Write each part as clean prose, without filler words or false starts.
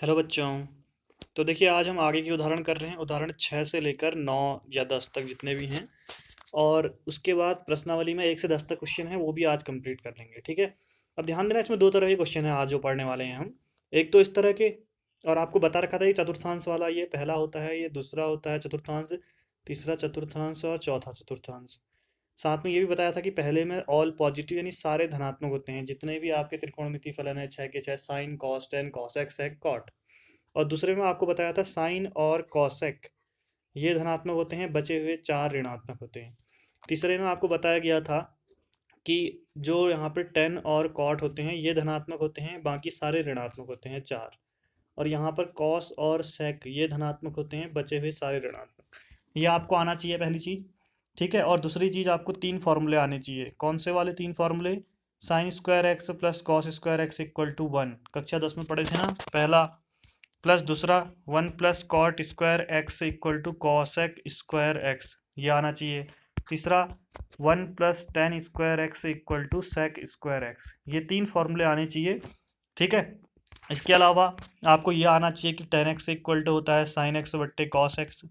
Hello बच्चों। तो देखिए आज हम आगे की उदाहरण कर रहे हैं। उदाहरण 6 से लेकर 9 या 10 तक जितने भी हैं, और उसके बाद प्रश्नावली में 1 से 10 तक क्वेश्चन है, वो भी आज कंप्लीट कर लेंगे। ठीक है। अब ध्यान देना, इसमें दो तरह के क्वेश्चन है आज जो पढ़ने वाले हैं हम। एक तो इस तरह के, और आपको बता रखा था ये चतुर्थांश वाला, ये पहला होता है, ये दूसरा होता है चतुर्थांश, तीसरा चतुर्थांश और चौथा चतुर्थांश। साथ में ये भी बताया था कि पहले में ऑल पॉजिटिव यानी सारे धनात्मक होते हैं, जितने भी आपके त्रिकोणमिति फलन है, छः के छः, sine cos tan cosec sec cot. और दूसरे में आपको बताया था साइन और कॉसेक ये धनात्मक होते हैं, बचे हुए चार ऋणात्मक होते हैं। तीसरे में आपको बताया गया था कि जो यहाँ पे टेन और कॉट होते हैं ये धनात्मक होते हैं, बाकी सारे ऋणात्मक होते हैं चार। और यहाँ पर कॉस और सेक ये धनात्मक होते हैं, बचे हुए सारे ऋणात्मक। ये आपको आना चाहिए पहली चीज़। ठीक है। और दूसरी चीज़, आपको तीन फॉर्मूले आने चाहिए। कौन से वाले तीन फॉर्मूले? Sine square x plus cos square x equal to one, कक्षा 10 में पढ़े थे ना, पहला। प्लस दूसरा, one plus cot square x equal to cosec square x, ये आना चाहिए। तीसरा, one plus tan square x equal to sec square x, ये तीन फॉर्मूले आने चाहिए। ठीक है। इसके अलावा आपको ये आना चाहिए कि टेन एक्स इक्वल टू होता है साइन एक्स बट्टे कॉस एक्स,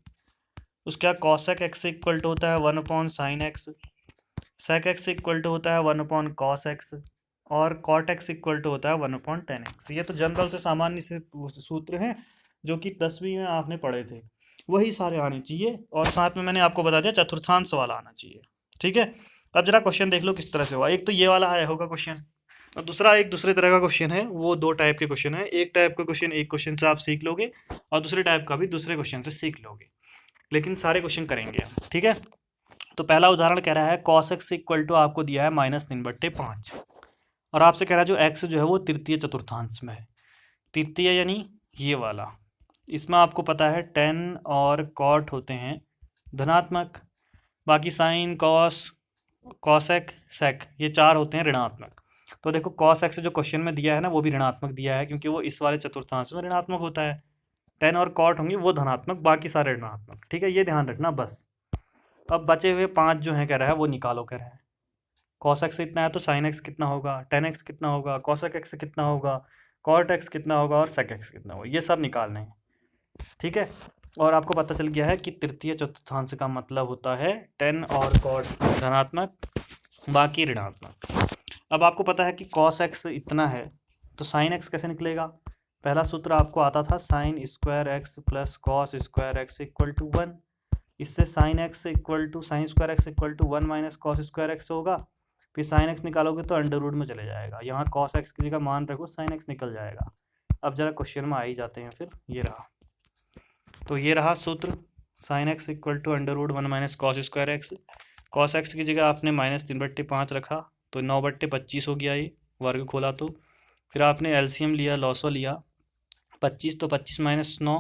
उसके बाद कॉसेक एक्स इक्वल टू होता है one upon sine x, sec x equal to होता है वन अपॉन कॉस एक्स, और कॉट एक्स इक्वल टू होता है वन अपॉन टेन एक्स। ये तो जनरल से सामान्य से सूत्र हैं जो कि 10वीं में आपने पढ़े थे, वही सारे आने चाहिए। और साथ में मैंने आपको बता दिया चतुर्थांश वाला आना चाहिए। ठीक है। अब जरा क्वेश्चन देख लो किस तरह से हुआ। एक तो ये वाला आया होगा क्वेश्चन, और दूसरा एक दूसरे तरह का क्वेश्चन है। वो दो टाइप के क्वेश्चन है। एक टाइप का क्वेश्चन एक क्वेश्चन से आप सीख लोगे, और दूसरे टाइप का भी दूसरे क्वेश्चन से सीख लोगे, लेकिन सारे क्वेश्चन करेंगे हम। ठीक है। तो पहला उदाहरण कह रहा है कॉस एक्स इक्वल टू आपको दिया है -3/5, और आपसे कह रहा है जो एक्स जो है वो तृतीय चतुर्थांश में है। तृतीय यानी ये वाला। इसमें आपको पता है टेन और कॉट होते हैं धनात्मक, बाकी साइन कॉस कॉसेक सेक ये चार होते हैं ऋणात्मक। तो देखो कॉस एक्स जो क्वेश्चन में दिया है ना, वो भी ऋणात्मक दिया है, क्योंकि वो इस वाले चतुर्थांश में ऋणात्मक होता है। टेन और कॉट होंगे वो धनात्मक, बाकी सारे ऋणात्मक। ठीक है, ये ध्यान रखना बस। अब बचे हुए पांच जो है कह रहा है वो निकालो, कह रहा है कॉस एक्स इतना है तो साइन एक्स कितना होगा, टेन एक्स कितना होगा, कॉसेक एक्स कितना होगा, कॉट एक्स कितना होगा, और सेक एक्स कितना होगा, ये सब निकालने हैं। ठीक है। और आपको पता चल गया है कि तृतीय चतुर्थांश का मतलब होता है टेन और कॉट धनात्मक, बाकी ऋणात्मक। अब आपको पता है कि कॉस एक्स इतना है, तो साइन एक्स कैसे निकलेगा? पहला सूत्र आपको आता था sine square x plus cos square x equal to one. इससे sine x equal to sine square x equal to one minus cos square x होगा। फिर साइन एक्स निकालोगे तो अंडर रूट में चले जाएगा, यहाँ कॉस एक्स की जगह मान रखो साइन एक्स निकल जाएगा। अब जरा क्वेश्चन में आ ही जाते हैं फिर। ये रहा, तो ये रहा सूत्र, sine x equal to under root one minus cos square x. Cos x की जगह आपने -3/5 रखा, तो 9/25 हो गया, ये वर्ग खोला तो। फिर आपने एलसीएम लिया, लॉसो लिया, 25 तो 25 माइनस 9,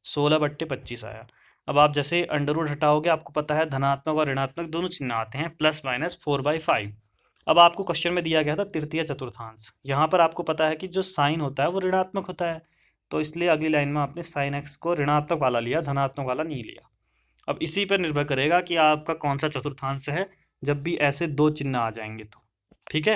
16/25 आया। अब आप जैसे अंडर रूट हटाओगे, आपको पता है धनात्मक और ऋणात्मक दोनों चिन्ह आते हैं, +-4/5। अब आपको क्वेश्चन में दिया गया था तृतीय चतुर्थांश, यहाँ पर आपको पता है कि जो साइन होता है वो ऋणात्मक होता है, तो इसलिए अगली लाइन में आपने साइन एक्स को ऋणात्मक वाला लिया, धनात्मक वाला नहीं लिया। अब इसी पर निर्भर करेगा कि आपका कौन सा चतुर्थांश है, जब भी ऐसे दो चिन्ह आ जाएंगे तो। ठीक है।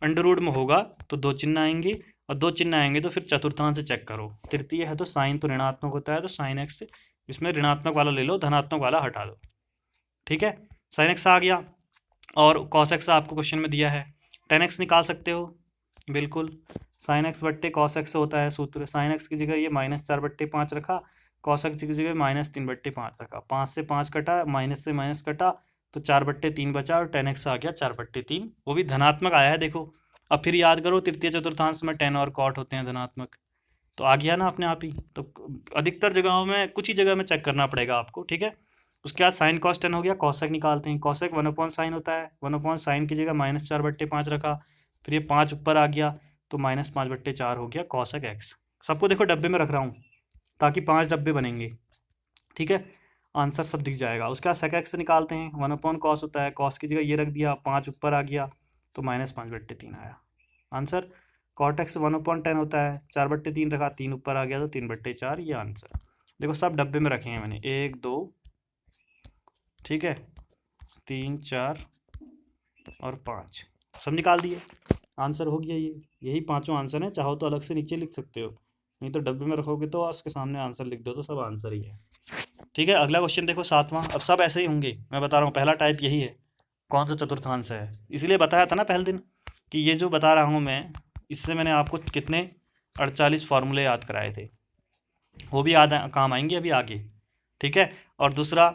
अंडर रूट में होगा तो दो चिन्ह आएंगे, और दो चिन्ह आएंगे तो फिर चतुर्थांश से चेक करो। तृतीय है तो साइन तो ऋणात्मक होता है, तो साइन एक्स इसमें ऋणात्मक वाला ले लो, धनात्मक वाला हटा दो। ठीक है। साइन एक्स आ गया, और कॉस एक्स आपको क्वेश्चन में दिया है, टेन एक्स निकाल सकते हो बिल्कुल। साइन एक्स बट्टे कॉस एक्स होता है सूत्र, साइन एक्स की जगह ये -4/5 रखा, कॉस एक्स की जगह -3/5 रखा, 5 से 5 कटा, माइनस से माइनस कटा, तो 4/3 बचा, और टेन एक्स आ गया 4/3, वो भी धनात्मक आया है देखो। अब फिर याद करो तृतीय चतुर्थांश में टेन और कॉट होते हैं धनात्मक, तो आ गया ना अपने आप ही। तो अधिकतर जगहों में, कुछ ही जगह में चेक करना पड़ेगा आपको। ठीक है। उसके बाद साइन कॉस टेन हो गया, कॉसेक निकालते हैं। कॉसेक 1/sin होता है, 1/sin की जगह -4/5 रखा, फिर ये 5 ऊपर आ गया, तो -5/4 हो गया कॉसेक एक्स। सबको देखो डब्बे में रख रहा हूँ ताकि 5 डब्बे बनेंगे। ठीक है। आंसर सब दिख जाएगा। उसके बाद सेक एक्स निकालते हैं, 1/cos होता है, कॉस की जगह ये रख दिया, 5 ऊपर आ गया, तो -5/3 आया आंसर। कॉट एक्स 1/10 होता है, 4/3 रखा, 3 ऊपर आ गया, तो 3/4, ये आंसर। देखो सब डब्बे में रखे हैं मैंने, 1 2, ठीक है, 3 4 और 5, सब निकाल दिए, आंसर हो गया ये। यही पांचों आंसर हैं, चाहो तो अलग से नीचे लिख सकते हो, नहीं तो डब्बे में रखोगे तो उसके सामने आंसर लिख दो तो सब आंसर ही है। ठीक है, अगला क्वेश्चन देखो 7वां। अब सब ऐसे ही होंगे, मैं बता रहा हूँ, पहला टाइप यही है, कौन सा चतुर्थांश है। इसीलिए बताया था ना पहले दिन कि ये जो बता रहा हूँ मैं, इससे मैंने आपको कितने 48 फार्मूले याद कराए थे, वो भी याद काम आएंगे अभी आगे। ठीक है, और दूसरा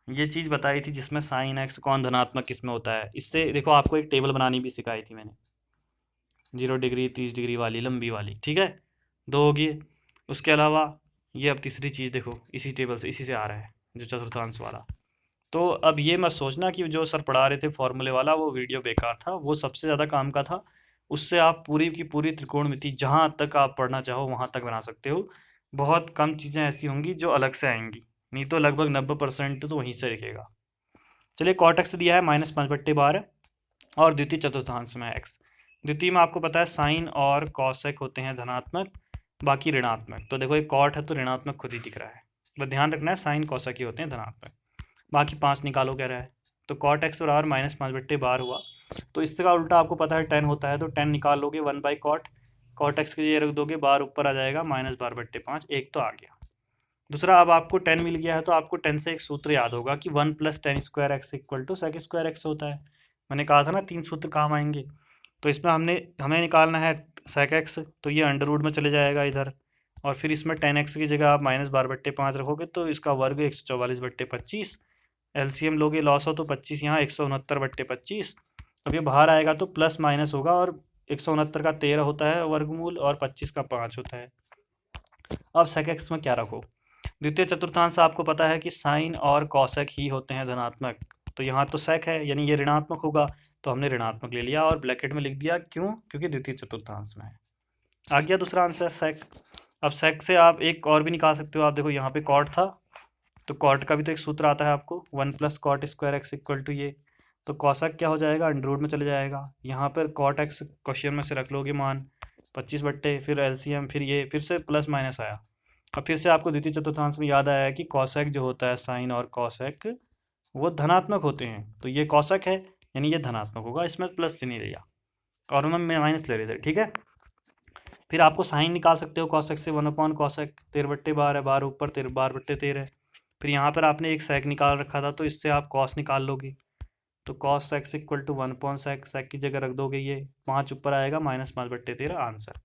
ये चीज़ बताई थी जिसमें साइन एक्स कौन धनात्मक किसमें होता है। इससे देखो आपको एक टेबल बनानी भी सिखाई थी मैंने, 0 डिग्री 30 डिग्री वाली लंबी वाली। ठीक है, दो होगी। उसके अलावा ये अब तीसरी चीज़ देखो, इसी टेबल से इसी से आ रहा है जो चतुर्थांश वाला। तो अब ये मत सोचना कि जो सर पढ़ा रहे थे फॉर्मूले वाला वो वीडियो बेकार था, वो सबसे ज़्यादा काम का था। उससे आप पूरी की पूरी त्रिकोणमिति जहाँ तक आप पढ़ना चाहो वहाँ तक बना सकते हो। बहुत कम चीज़ें ऐसी होंगी जो अलग से आएंगी, नहीं तो लगभग 90% तो वहीं से दिखेगा। चलिए, कॉट एक्स दिया है -5/12 और द्वितीय चतुर्थांश में एक्स। द्वितीय में आपको पता है साइन और कॉसेक होते हैं धनात्मक, बाकी ऋणात्मक। तो देखो एक कॉट है तो ऋणात्मक खुद ही दिख रहा है, बस ध्यान रखना है साइन कॉसेक ही होते हैं धनात्मक। बाकी 5 निकालो कह रहा है, तो कॉट एक्स बराबर -5/12 हुआ। तो इसका उल्टा आपको पता है 10 होता है, तो 10 निकाल लोगे 1/कॉट, कॉट एक्स की जगह रख दोगे, बार ऊपर आ जाएगा -12/5, एक तो आ गया। दूसरा, अब आपको 10 मिल गया है तो आपको 10 से एक सूत्र याद होगा कि 1 + tan² x = sec² x होता है। मैंने कहा था ना 3 सूत्र काम आएंगे। तो इसमें हमें निकालना है sec x, तो ये अंडर रूट में चले जाएगा इधर, और फिर इसमें tan x की जगह आप -12/5 रखोगे तो इसका वर्ग 144/25। एलसीएम लोगे, लॉस हो तो 25 यहाँ 169/25। अब ये बाहर आएगा तो प्लस माइनस होगा, और 169 का 13 होता है वर्गमूल और 25 का 5 होता है। अब sec x में क्या रखो, द्वितीय चतुर्थांश आपको पता है कि साइन और कॉसेक ही होते हैं धनात्मक, तो यहाँ तो सेक है यानी ये ऋणात्मक होगा, तो हमने ऋणात्मक ले लिया और ब्रैकेट में लिख दिया। क्यों? क्योंकि द्वितीय चतुर्थांश में है। आ गया दूसरा आंसर सेक। अब सेक से आप एक और भी निकाल सकते हो। आप देखो यहाँ पे कॉट था, तो कॉट का भी तो एक सूत्र आता है आपको, 1 + cot² x = ये। तो कॉसेक क्या हो जाएगा, अंडर रूट में चले जाएगा। यहाँ पर कॉट एक्स क्वेश्चन में से रख लोगे मान 25 बट्टे, फिर एलसीएम, फिर ये फिर से प्लस माइनस आया। अब फिर से आपको द्वितीय चतुर्थांश में याद आया कि कॉसेक जो होता है साइन और कॉसेक वो धनात्मक होते हैं, तो ये कॉसेक है यानी ये धनात्मक होगा, इसमें प्लस नहीं लिया और हम माइनस ले रहे थे। ठीक है, फिर आपको साइन निकाल सकते हो कॉसेक से, 1/cosec, 13/12 है, बार ऊपर 12/13। फिर यहाँ पर आपने एक सेक निकाल रखा था तो इससे आप कॉस निकाल लोगे, तो cos x = 1/sec, सेक की जगह रख दोगे, ये 5 ऊपर आएगा -5/13 आंसर।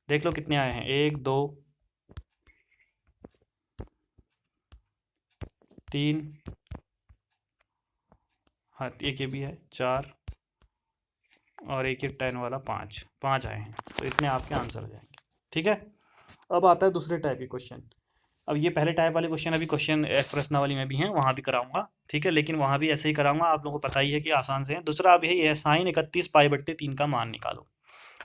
देख लो कितने आए हैं, 1 2 3, हाँ एक ये भी है 4, और एक ये 10 वाला 5 आए हैं, तो इतने आपके आंसर हो जाएंगे। ठीक है, अब आता है दूसरे टाइप के क्वेश्चन। अब ये पहले टाइप वाले क्वेश्चन अभी क्वेश्चन एक प्रश्नावली में भी हैं, वहाँ भी कराऊंगा। ठीक है, लेकिन वहाँ भी ऐसे ही कराऊंगा, आप लोगों को पता ही है कि आसान से है। दूसरा अब यही है, साइन 31π/3 का मान निकालो।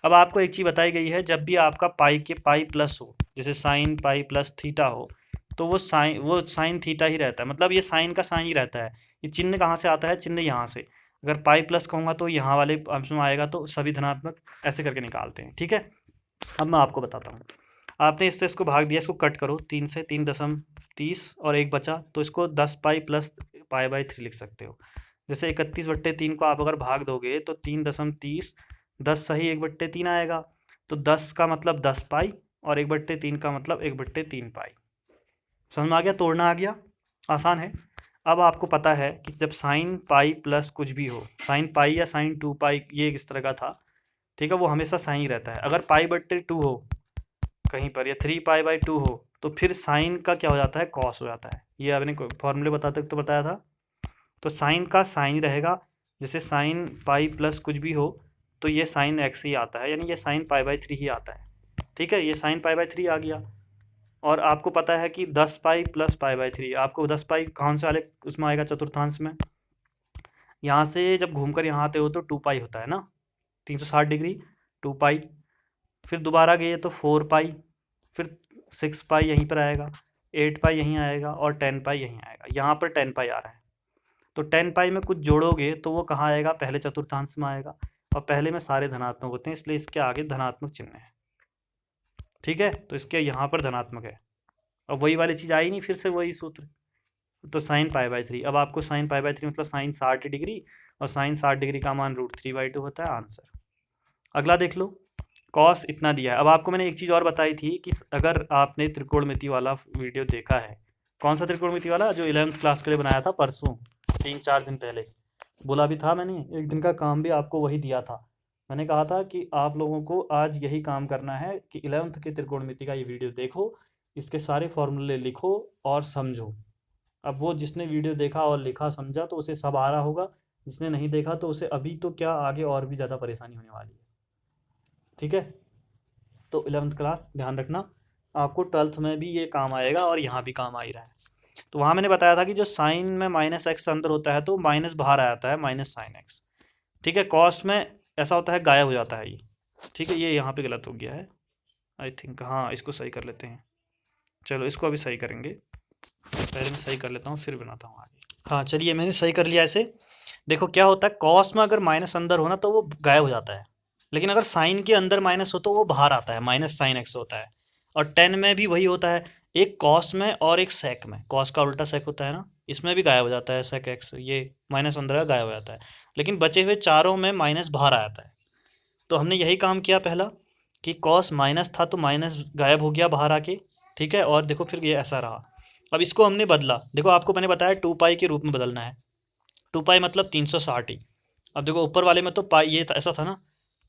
अब आपको एक चीज़ बताई गई है, जब भी आपका पाई के पाई प्लस हो, जैसे साइन पाई प्लस थीटा हो, तो वो साइन थीटा ही रहता है, मतलब ये साइन का साइन ही रहता है। ये चिन्ह कहाँ से आता है, चिन्ह यहाँ से। अगर पाई प्लस कहूँगा तो यहाँ वाले अंश में आएगा, तो सभी धनात्मक, ऐसे करके निकालते हैं। ठीक है, अब मैं आपको बताता हूँ। आपने इससे इसको भाग दिया, इसको कट करो, 3 से 3.30 और 1 बचा, तो इसको 10π + π/3 लिख सकते हो। जैसे 31/3 को आप अगर भाग दोगे तो 3.30, 10 सही 1/3 आएगा, तो 10 का मतलब 10π और 1/3 का मतलब 1/3π। समझ में आ गया, तोड़ना आ गया, आसान है। अब आपको पता है कि जब साइन पाई प्लस कुछ भी हो, साइन पाई या साइन 2π, ये इस तरह का था, ठीक है, वो हमेशा साइन ही रहता है। अगर π/2 हो कहीं पर, या 3π/2 हो, तो फिर साइन का क्या हो जाता है, कॉस हो जाता है। ये आपने फॉर्मूले बताते तो बताया था। तो साइन का साइन रहेगा, जैसे साइन पाई प्लस कुछ भी हो तो ये साइन एक्स ही आता है, यानी ये साइन π/3 ही आता है। ठीक है, ये साइन π/3 आ गया। और आपको पता है कि 10π + π/3, आपको 10π कौन से वाले उसमें आएगा, चतुर्थांश में। यहाँ से जब घूमकर यहाँ आते हो तो 2π होता है ना, 360 डिग्री, 2π। फिर दोबारा गए तो 4π, फिर 6π यहीं पर आएगा, 8π यहीं आएगा और 10π यहीं आएगा। यहाँ पर 10π आ रहा है, तो 10π में कुछ जोड़ोगे तो वो कहाँ आएगा, पहले चतुर्थांश में आएगा, और पहले में सारे धनात्मक होते हैं, इसलिए इसके आगे धनात्मक चिन्ह है। ठीक है, तो इसके यहाँ पर धनात्मक है। अब वही वाली चीज़ आई नहीं, फिर से वही सूत्र, तो साइन π/3। अब आपको साइन π/3 मतलब साइन 60 डिग्री, और साइन 60 डिग्री का मान √3/2 होता है आंसर। अगला देख लो, कॉस इतना दिया है। अब आपको मैंने एक चीज़ और बताई थी कि अगर आपने त्रिकोणमिति वाला वीडियो देखा है, कौन सा त्रिकोणमिति वाला जो 11th क्लास के लिए बनाया था परसों 3-4 दिन पहले, बोला भी था मैंने, एक दिन का काम भी आपको वही दिया था। मैंने कहा था कि आप लोगों को आज यही काम करना है कि 11th के त्रिकोणमिति का ये वीडियो देखो, इसके सारे फॉर्मूले लिखो और समझो। अब वो जिसने वीडियो देखा और लिखा समझा तो उसे सब आ रहा होगा, जिसने नहीं देखा तो उसे अभी तो क्या आगे और भी ज़्यादा परेशानी होने वाली है। ठीक है, तो 11th क्लास ध्यान रखना, आपको 12th में भी ये काम आएगा और यहाँ भी काम आ ही रहा है। तो वहाँ मैंने बताया था कि जो साइन में माइनस एक्स अंदर होता है तो माइनस बाहर आ जाता है, माइनस साइन एक्स। ठीक है, कॉस में ऐसा होता है गायब हो जाता है ये। ठीक है, ये यहाँ पे गलत हो गया है आई थिंक, हाँ इसको सही कर लेते हैं। चलो इसको अभी सही करेंगे, पहले मैं सही कर लेता हूँ फिर बनाता हूँ आगे। हाँ चलिए मैंने सही कर लिया ऐसे। देखो क्या होता है, कॉस में अगर माइनस अंदर हो ना तो वो गायब हो जाता है, लेकिन अगर साइन के अंदर माइनस हो तो वो बाहर आता है, माइनस साइन एक्स होता है। और टेन में भी वही होता है, एक कॉस में और एक सेक में, कॉस का उल्टा सेक होता है ना, इसमें भी गायब हो जाता है सेक एक्स, ये माइनस अंदर का गायब हो जाता है, लेकिन बचे हुए चारों में माइनस बाहर आ जाता है। तो हमने यही काम किया पहला कि कॉस माइनस था तो माइनस गायब हो गया बाहर आके। ठीक है, और देखो फिर ये ऐसा रहा। अब इसको हमने बदला, देखो आपको मैंने बताया 2 पाई के रूप में बदलना है। 2 पाई मतलब 360 ही। अब देखो ऊपर वाले में तो पाई ये था, ऐसा था ना,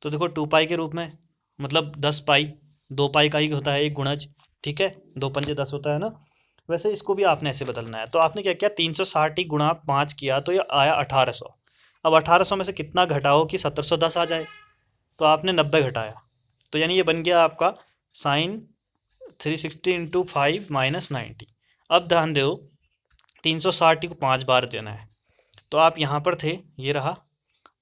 तो देखो 2 पाई के रूप में मतलब 10 पाई, 2 पाई का ही होता है एक गुणज। ठीक है, 2 पंजे 10 होता है ना, वैसे इसको भी आपने ऐसे बदलना है। तो आपने क्या किया, 360 ही गुणा 5 किया तो ये आया 1800। अब 1800 में से कितना घटाओ कि 1710 आ जाए, तो आपने 90 घटाया, तो यानी ये बन गया आपका साइन 360 इंटू 5 माइनस 90। अब ध्यान दो, 360 को 5 बार देना है, तो आप यहाँ पर थे, ये रहा,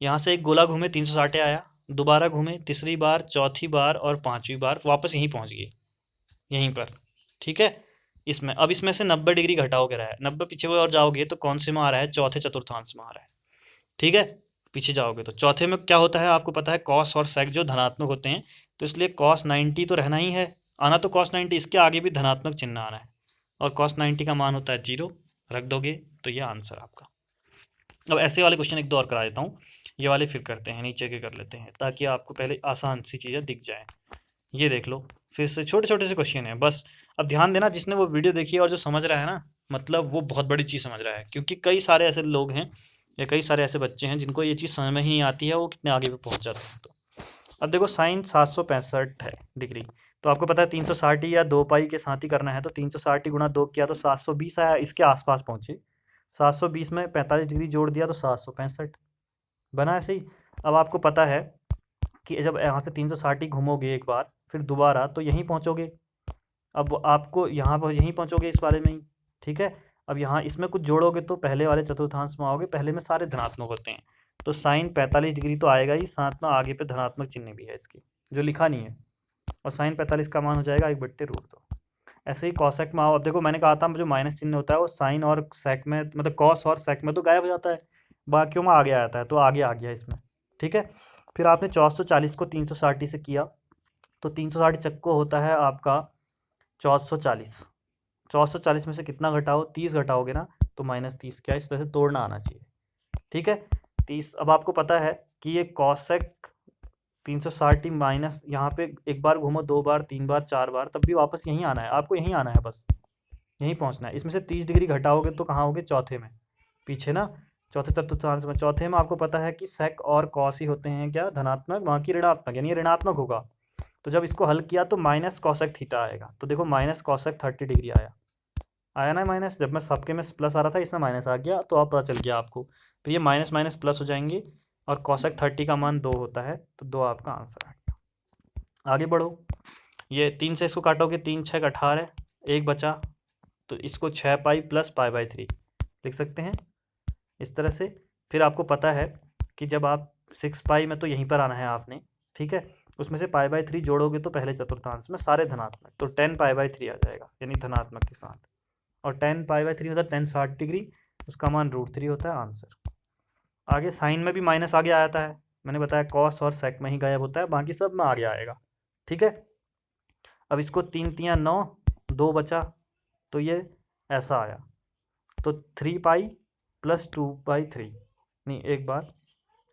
यहाँ से एक गोला घूमे 360 आया, दोबारा घूमे तीसरी बार, चौथी बार और पांचवी बार, वापस यहीं पहुँच गए, यहीं पर। ठीक है, इसमें अब इसमें से 90 डिग्री घटाओगे रहा है, 90 पीछे और जाओगे तो कौन से में आ रहा है, चौथे चतुर्थांश में आ रहा है। ठीक है, पीछे जाओगे तो चौथे में क्या होता है आपको पता है, कॉस और सेक जो धनात्मक होते हैं, तो इसलिए कॉस 90 तो रहना ही है, आना तो कॉस 90, इसके आगे भी धनात्मक चिन्ह आना है, और कॉस 90 का मान होता है 0, रख दोगे तो ये आंसर आपका। अब ऐसे वाले क्वेश्चन एक दो और करा देता हूँ, ये वाले फिर करते हैं, नीचे के कर लेते हैं ताकि आपको पहले आसान सी चीज़ें दिख जाएँ। ये देख लो, फिर से छोटे छोटे से क्वेश्चन है बस। अब ध्यान देना, जिसने वो वीडियो देखी है और जो समझ रहा है ना, मतलब वो बहुत बड़ी चीज़ समझ रहा है, क्योंकि कई सारे ऐसे लोग हैं या कई सारे ऐसे बच्चे हैं जिनको ये चीज़ समझ में ही नहीं आती है, वो कितने आगे पे पहुंच जाते हैं। तो अब देखो साइन 765 है डिग्री, तो आपको पता है 360 या 2 पाई के साथ ही करना है, तो 360 गुणा 2 किया तो 720 आया, इसके आसपास पहुंचे, 720 में 45 डिग्री जोड़ दिया तो 765 बना ऐसे ही। अब आपको पता है कि जब यहाँ से 360 ही घूमोगे एक बार फिर दोबारा तो यहीं पहुँचोगे, अब आपको यहाँ पर यहीं पहुँचोगे इस वाले में ही। ठीक है, अब यहाँ इसमें कुछ जोड़ोगे तो पहले वाले चतुर्थांश में आओगे, पहले में सारे धनात्मक होते हैं, तो साइन 45 डिग्री तो आएगा ही, साथ में आगे पे धनात्मक चिन्ह भी है इसकी जो लिखा नहीं है, और साइन 45 का मान हो जाएगा 1/√2। ऐसे ही कॉसेक में आओ, अब देखो मैंने कहा था जो माइनस चिन्ह होता है वो साइन और सेक में, मतलब कॉस और सेक में तो गायब हो जाता है, बाकियों में आगे आ जाता है, तो आगे आ गया इसमें। ठीक है, फिर आपने 440 को 360 से किया, तो 360 चक्को होता है आपका 440, 440 में से कितना घटाओ, 30 घटाओगे ना तो -30, क्या इस तरह से तोड़ना आना चाहिए। ठीक है, 30। अब आपको पता है कि ये कॉसेक 360 माइनस, यहाँ पे एक बार घूमो, 2 बार, 3 बार, 4 बार, तब भी वापस यहीं आना है, आपको यहीं आना है, बस यहीं पहुँचना है। इसमें से 30 डिग्री घटाओगे तो कहाँ होगे, चौथे में, पीछे ना, चौथे चतुर्थांश में। चौथे में आपको पता है कि सेक और कॉस ही होते हैं क्या, धनात्मक, बाकी ऋणात्मक, यानी ऋणात्मक होगा। तो जब इसको हल किया तो माइनस कॉसेक थीटा आएगा, तो देखो माइनस कॉसेक 30 डिग्री आया, आया ना माइनस, जब मैं सबके में प्लस आ रहा था इसमें माइनस आ गया, तो अब पता चल गया आपको। तो ये माइनस माइनस प्लस हो जाएंगे, और कॉसेक 30 का मान 2 होता है, तो 2 आपका आंसर आ गया। आगे बढ़ो, ये 3 से इसको काटोगे, 3 6 18, एक बचा, तो इसको 6 पाई प्लस पाई/3 लिख सकते हैं इस तरह से। फिर आपको पता है कि जब आप 6 पाई में, तो यहीं पर आना है आपने। ठीक है, उसमें से पाई/3 जोड़ोगे तो पहले चतुर्थांश में सारे धनात्मक, तो 10 पाई/3 आ जाएगा, यानी धनात्मक के साथ, और 10 पाई/3 मतलब 10 60 डिग्री, उसका मान √3 होता है, आंसर। आगे साइन में भी माइनस आगे आ जाता है, मैंने बताया कॉस और सेक में ही गायब होता है, बाकी सब में आगे आएगा। ठीक है, अब इसको 3 3 9, 2 बचा, तो ये ऐसा आया, तो 3 पाई प्लस 2/3, नहीं एक बार,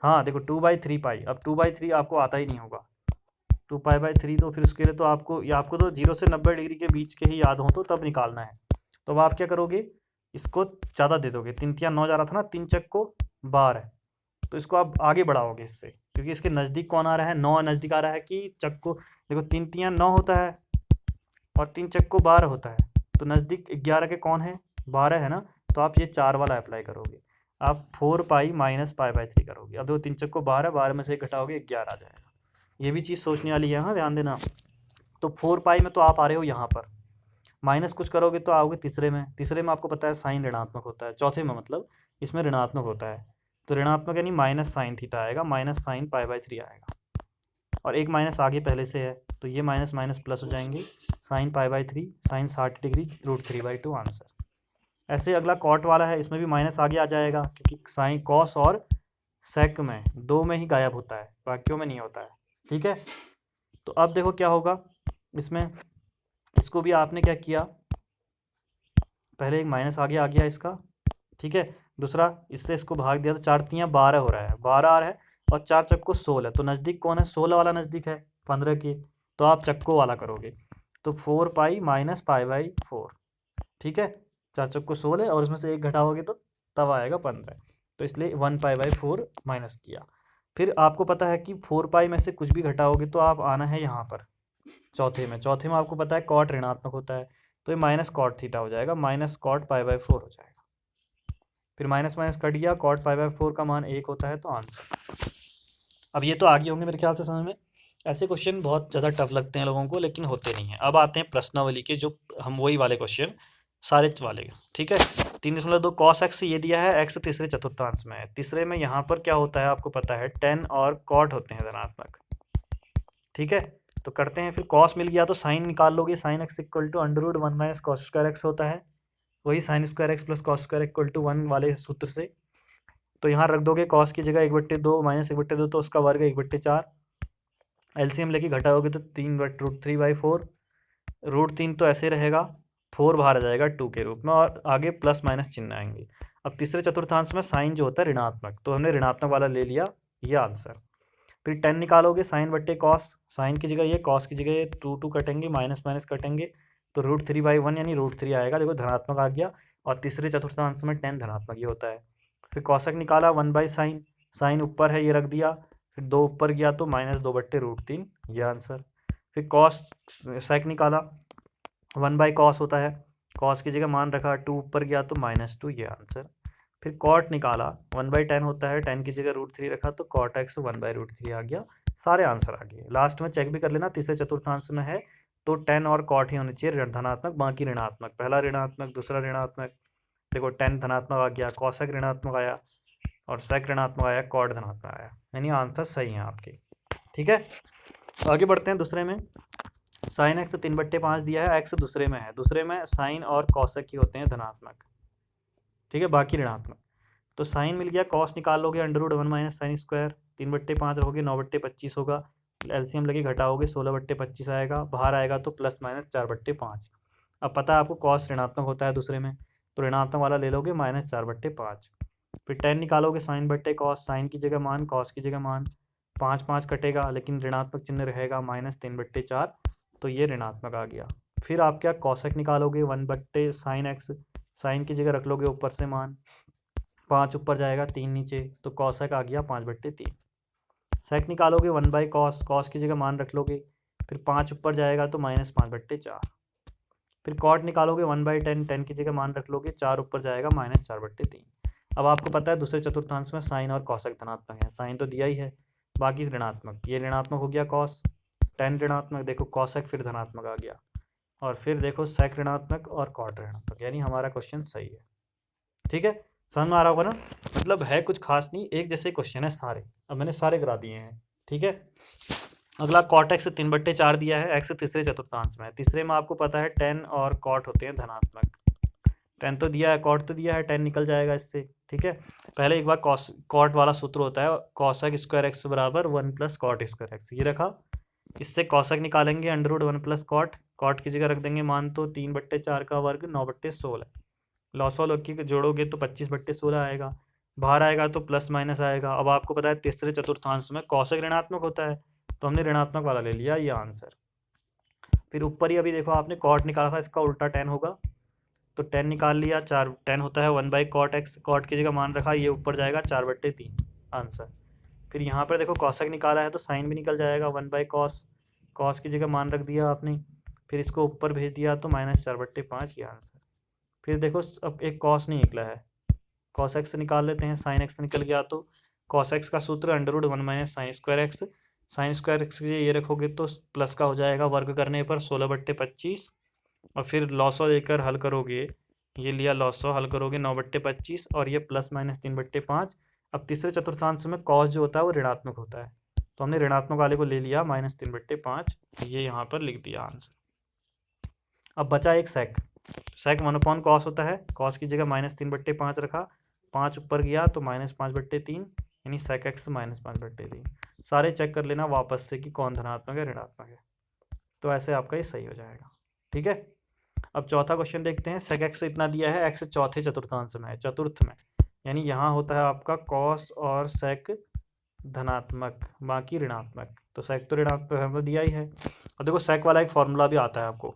हाँ देखो 2/3 पाई, अब 2/3 आपको आता ही नहीं होगा, 2π/3, तो फिर उसके लिए तो आपको तो 0 से 90 डिग्री के बीच के ही याद हो तो तब निकालना है। तो अब आप क्या करोगे, इसको ज़्यादा दे दोगे, 3 तिया 9 जा रहा था ना, 3 चक को 12 है, तो इसको आप आगे बढ़ाओगे इससे, क्योंकि इसके नज़दीक कौन आ रहा है, 9 नज़दीक आ रहा है कि चक को, देखो 3 तिया 9 होता है और 3 चक को 12 होता है, तो नज़दीक 11 के कौन है, 12 है ना, तो आप ये 4 वाला अप्लाई करोगे, आप 4π - π/3 करोगे। अब देखो 3 चक को 12, 12 में से 1 घटाओगे 11 आ जाएगा। ये भी चीज़ सोचने वाली है, हाँ ध्यान देना। तो 4π में तो आप आ रहे हो यहाँ पर, माइनस कुछ करोगे तो आओगे तीसरे में, तीसरे में आपको पता है साइन ऋणात्मक होता है, चौथे में मतलब इसमें ऋणात्मक होता है, तो ऋणात्मक यानी माइनस साइन थीटा आएगा, माइनस साइन π/3 आएगा, और एक माइनस आगे पहले से है, तो ये माइनस माइनस प्लस हो जाएंगे, साइन π/3 साइन 60 डिग्री √3/2 आंसर। ऐसे अगला कॉट वाला है, इसमें भी माइनस आगे आ जाएगा, क्योंकि साइन कॉस और सेक में दो में ही गायब होता है, बाकियों में नहीं होता है, ठीक है। तो अब देखो क्या होगा इसमें, इसको भी आपने क्या किया, पहले एक माइनस आगे आ गया इसका, ठीक है, दूसरा इससे इसको भाग दिया तो 4 तिया 12 हो रहा है, 12 आ रहा है, और 4 चक्को 16, तो नज़दीक कौन है, 16 वाला नज़दीक है 15 के, तो आप चक्को वाला करोगे, तो 4π - π/4, ठीक है, 4 चक्को 16 और उसमें से 1 घटाओगे तो तब आएगा 15, तो इसलिए 1π/4 माइनस किया। फिर आपको पता है कि 4π में से कुछ भी घटाओगे तो आप आना है यहाँ पर चौथे में, चौथे में आपको पता है कॉट ऋणात्मक होता है, तो ये माइनस कॉट थीटा हो जाएगा, माइनस कॉट π/4 हो जाएगा, फिर माइनस माइनस कट गया, कॉट π/4 का मान 1 होता है, तो आंसर। अब ये तो आगे होंगे मेरे ख्याल से समझ में, ऐसे क्वेश्चन बहुत ज़्यादा टफ लगते हैं लोगों को, लेकिन होते नहीं हैं। अब आते हैं प्रश्नावली के, जो हम वही वाले क्वेश्चन सारे वाले, ठीक है। 3.2 cos x ये दिया है, x तीसरे चतुर्थांश में है, तीसरे में यहाँ पर क्या होता है आपको पता है, tan और cot होते हैं धनात्मक, ठीक है। तो करते हैं, फिर cos मिल गया तो साइन निकाल लोगे, sine x equal to √1 - cos² x होता है, वही sine square x plus cos square equal to 1 वाले सूत्र से। तो यहाँ रख दोगे कॉस की जगह 1/2 माइनस 1/2, तो उसका वर्ग 1/4, एलसीएम लेके घटाओगे तो 3/√3/4, √3 तो ऐसे रहेगा, 4 बाहर आ जाएगा 2 के रूप में, और आगे प्लस माइनस चिन्ह आएंगे। अब तीसरे चतुर्थांश में साइन जो होता है ऋणात्मक, तो हमने ऋणात्मक वाला ले लिया, ये आंसर। फिर 10 निकालोगे, साइन बट्टे कॉस, साइन की जगह ये, कॉस की जगह ये, 2 कटेंगे, माइनस माइनस कटेंगे, तो √3/1 यानी √3 आएगा, देखो धनात्मक आ गया, और तीसरे चतुर्थांश में 10 धनात्मक ही होता है। फिर कौशक निकाला, 1/sin, साइन ऊपर है ये रख दिया, फिर 2 ऊपर गया तो -2/√3, ये आंसर। फिर कॉस सेक निकाला, 1/cos होता है, कॉस की जगह मान रखा, 2 ऊपर गया तो -2, ये आंसर। फिर कॉट निकाला, 1/10 होता है, 10 की जगह √3 रखा तो cot x 1/√3 आ गया, सारे आंसर आ गए। लास्ट में चेक भी कर लेना, तीसरे चतुर्थांश में है तो 10 और cot ही होने चाहिए धनात्मक, बाकी ऋणात्मक, पहला ऋणात्मक दूसरा ऋणात्मक, देखो 10 धनात्मक आ गया, कौशक ऋणात्मक आया, और सेक ऋणात्मक आया, कॉट धनात्मक आया, यानी आंसर सही है आपके, ठीक है। आगे बढ़ते हैं दूसरे में, साइन एक्स 3/5 दिया है, एक्स दूसरे में है, दूसरे में साइन और कौशक ही होते हैं धनात्मक, ठीक है, बाकी ऋणात्मक। तो साइन मिल गया, कॉस निकाल लोगे, √1 - sin स्क्वायर, 3/5 रहोगे, 9/25 होगा, एलसीएम लगे घटाओगे, 16/25 आएगा, बाहर आएगा तो प्लस माइनस 4/5। अब पता है आपको कॉस ऋणात्मक होता है दूसरे में, तो ऋणात्मक वाला ले लोगे, -4/5। फिर 10 निकालोगे, साइन बट्टे कॉस, साइन की जगह मान, कॉस की जगह मान, 5 5 कटेगा, लेकिन ऋणात्मक चिन्ह रहेगा, -3/4, तो ये ऋणात्मक आ गया। फिर आप क्या कौशक निकालोगे, 1/sin x, साइन की जगह रख लोगे ऊपर से मान, 5 ऊपर जाएगा 3 नीचे, तो कौशक आ गया 5/3। सेक निकालोगे, 1/cos, कॉस की जगह मान रख लोगे, फिर 5 ऊपर जाएगा तो -5/4। फिर कॉट निकालोगे, 1/10, 10 की जगह मान रख लोगे, 4 ऊपर जाएगा -4/3। अब आपको पता है दूसरे चतुर्थांश में साइन और कौशक धनात्मक है, साइन तो दिया ही है, बाकी ऋणात्मक, ये ऋणात्मक हो गया कॉस, 10 ऋणात्मक, देखो कौशक फिर धनात्मक आ गया, और फिर देखो सेक ऋणात्मक और कॉट ऋणात्मक, यानी हमारा क्वेश्चन सही है, ठीक है। समझ में आ रहा होगा ना, मतलब है कुछ खास नहीं, एक जैसे क्वेश्चन है सारे, अब मैंने सारे करा दिए हैं, ठीक है। अगला cot x 3/4 दिया है, x तीसरे चतुर्थांश में है, तीसरे में आपको पता है 10 और cot होते हैं धनात्मक, 10 तो दिया है, cot तो दिया है, 10 निकल जाएगा इससे, ठीक है। पहले एक बार cot वाला सूत्र होता है, cosec स्क्वायर x बराबर 1 + cot स्क्वायर x, ये रखा, इससे cosec निकालेंगे, √1 + cot, cot की जगह रख देंगे मान, तो 3/4 का वर्ग 9/16, लॉस वाल की जोड़ोगे तो 25/16 आएगा, बाहर आएगा तो प्लस माइनस आएगा। अब आपको पता है तीसरे चतुर्थांश में कौशक ऋणात्मक होता है, तो हमने ऋणात्मक वाला ले लिया ये आंसर। फिर ऊपर ही अभी देखो आपने कॉट निकाला था, इसका उल्टा टेन होगा, तो टेन निकाल लिया, चार टेन होता है 1/cot x, कॉट की जगह मान रखा, ये ऊपर जाएगा 4/3 आंसर। फिर यहाँ पर देखो कॉसेक निकाला है तो साइन भी निकल जाएगा 1/cos, कॉस की जगह मान रख दिया आपने, फिर इसको ऊपर भेज दिया तो -4/5 ये आंसर। फिर देखो अब एक कॉस नहीं निकला है, कॉस एक्स से निकाल लेते हैं, साइन एक्स निकल गया तो कॉस एक्स का सूत्र √1 - sin²x, sin²x ये रखोगे तो प्लस का हो जाएगा, वर्ग करने पर 16/25, और फिर लॉसो लेकर हल करोगे, ये लिया लॉसो, हल करोगे 9/25 और ये +-3/5। अब तीसरे चतुर्थांश में कॉस जो होता है वो ऋणात्मक होता है, तो हमने ऋणात्मक वाले को ले लिया -3/5, ये यहाँ पर लिख दिया आंसर। अब बचा एक सेक, सेक 1/cos होता है, कॉस की जगह -3/5 रखा, 5 ऊपर गया तो -5/3, यानी सेक एक्स -5/3। सारे चेक कर लेना वापस से कि कौन धनात्मक है ऋणात्मक है, तो ऐसे आपका ये सही हो जाएगा। ठीक है, अब चौथा क्वेश्चन देखते हैं। सेक एक्स इतना दिया है, एक्स चौथे चतुर्थांश में है, चतुर्थ में, यानी यहाँ होता है आपका कॉस और सेक धनात्मक, बाकी ऋणात्मक, तो सेक तो ऋणात्मक हमको दिया ही है। और देखो सेक वाला एक फॉर्मूला भी आता है आपको,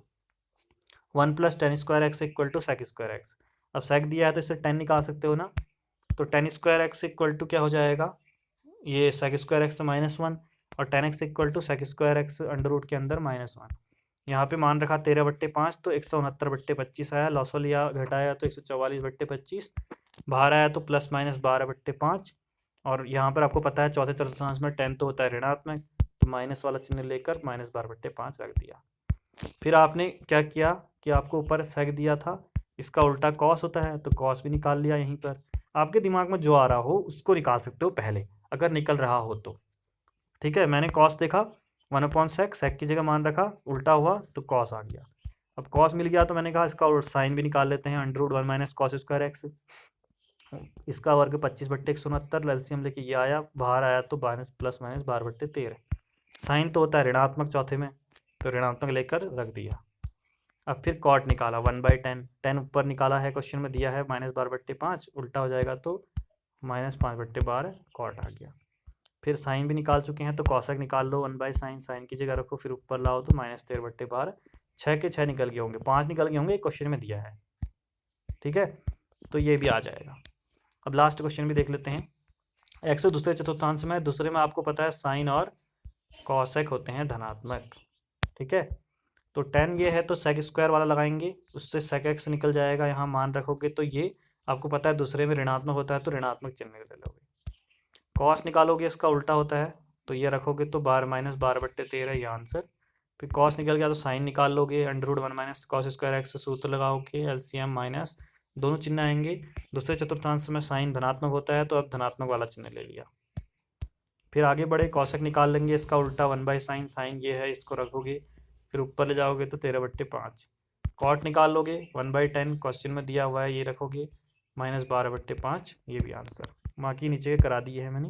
1 + tan² x = sec²x। अब सेक दिया है तो इससे 10 निकाल सकते हो ना, तो tan² x = क्या हो जाएगा, ये sec²x -1, और tan x = sec²x under root के अंदर -1। यहाँ पे मान रखा 13/5, तो 169/25 आया, लॉसो लिया घटाया तो 144/25, बाहर आया तो +-12/5, और यहाँ पर आपको पता है चौथे चतुर्थांश में 10 तो होता है ऋणात्मक, तो माइनस वाला चिन्ह लेकर -12/5 रख दिया। फिर आपने क्या किया कि आपको ऊपर सेक दिया था, इसका उल्टा कॉस होता है, तो कॉस भी निकाल लिया। यहीं पर आपके दिमाग में जो आ रहा हो उसको निकाल सकते हो पहले, अगर निकल रहा हो तो। ठीक है, मैंने कॉस देखा 1/sec, सेक की जगह मान रखा, उल्टा हुआ तो कॉस आ गया। अब कॉस मिल गया तो मैंने कहा इसका साइन भी निकाल लेते हैं, √1 - cos²x, इसका वर्ग 25/169, एलसीएम लेके ये आया, बाहर आया तो +-12/13। साइन तो होता है ऋणात्मक चौथे में, तो ऋणात्मक लेकर रख दिया। अब फिर कॉट निकाला 1/10, 10 ऊपर निकाला है, क्वेश्चन में दिया है -12/5, उल्टा हो जाएगा तो -5/12 कॉट आ गया। फिर साइन भी निकाल चुके हैं तो कॉसेक निकाल लो 1/sin, साइन की जगह रखो, फिर ऊपर लाओ तो -13/12, 6 के 6 निकल गए होंगे, 5 निकल गए होंगे, क्वेश्चन में दिया है। ठीक है, तो ये भी आ जाएगा। अब लास्ट क्वेश्चन भी देख लेते हैं। एक्स दूसरे चतुर्थांश में, दूसरे में आपको पता है साइन और कॉसेक होते हैं धनात्मक। ठीक है, तो 10 ये है तो sec² वाला लगाएंगे, उससे sec x निकल जाएगा, यहाँ मान रखोगे तो ये आपको पता है दूसरे में ऋणात्मक होता है तो ऋणात्मक चिन्ह ले लोगे। कॉस निकालोगे इसका उल्टा होता है, तो ये रखोगे तो -12/13 ये आंसर। फिर कॉस निकल गया तो साइन निकाल लोगे, √1 - cos²x सूत्र लगाओगे, एलसीएम माइनस, दोनों चिन्ह आएंगे। दूसरे चतुर्थांश में साइन धनात्मक होता है तो अब धनात्मक वाला चिन्ह ले लिया। फिर आगे बढ़े, कॉसेक निकाल लेंगे, इसका उल्टा 1/sin, साइन ये है, इसको रखोगे, फिर ऊपर ले जाओगे तो 13/5। कॉट निकाल लोगे 1/10, क्वेश्चन में दिया हुआ है, ये रखोगे, -12/5, ये भी आंसर। बाकी नीचे करा दिए है मैंने।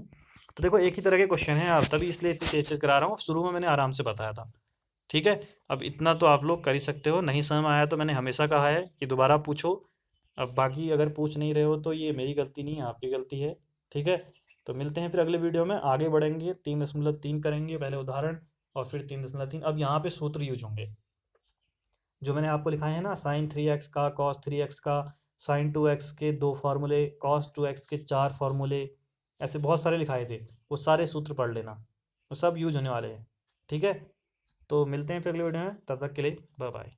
तो देखो एक ही तरह के क्वेश्चन हैं, आप तभी इसलिए इतनी तेज करा रहा हूँ, शुरू में मैंने आराम से बताया था। ठीक है, अब इतना तो आप लोग कर ही सकते हो, नहीं समझ आया तो मैंने हमेशा कहा है कि दोबारा पूछो। अब बाकी अगर पूछ नहीं रहे हो तो ये मेरी गलती नहीं है, आपकी गलती है। ठीक है, तो मिलते हैं फिर अगले वीडियो में, आगे बढ़ेंगे, 3.3 करेंगे पहले उदाहरण, और फिर 3.3। अब यहाँ पे सूत्र यूज होंगे जो मैंने आपको लिखाए हैं ना, sin 3x का, cos 3x का, sin 2x के 2 फार्मूले, cos 2x के 4 फार्मूले, ऐसे बहुत सारे लिखाए थे, वो सारे सूत्र पढ़ लेना, वो सब यूज होने वाले हैं। ठीक है, तो मिलते हैं फिर अगले वीडियो में, तब तक के लिए बाय बाय।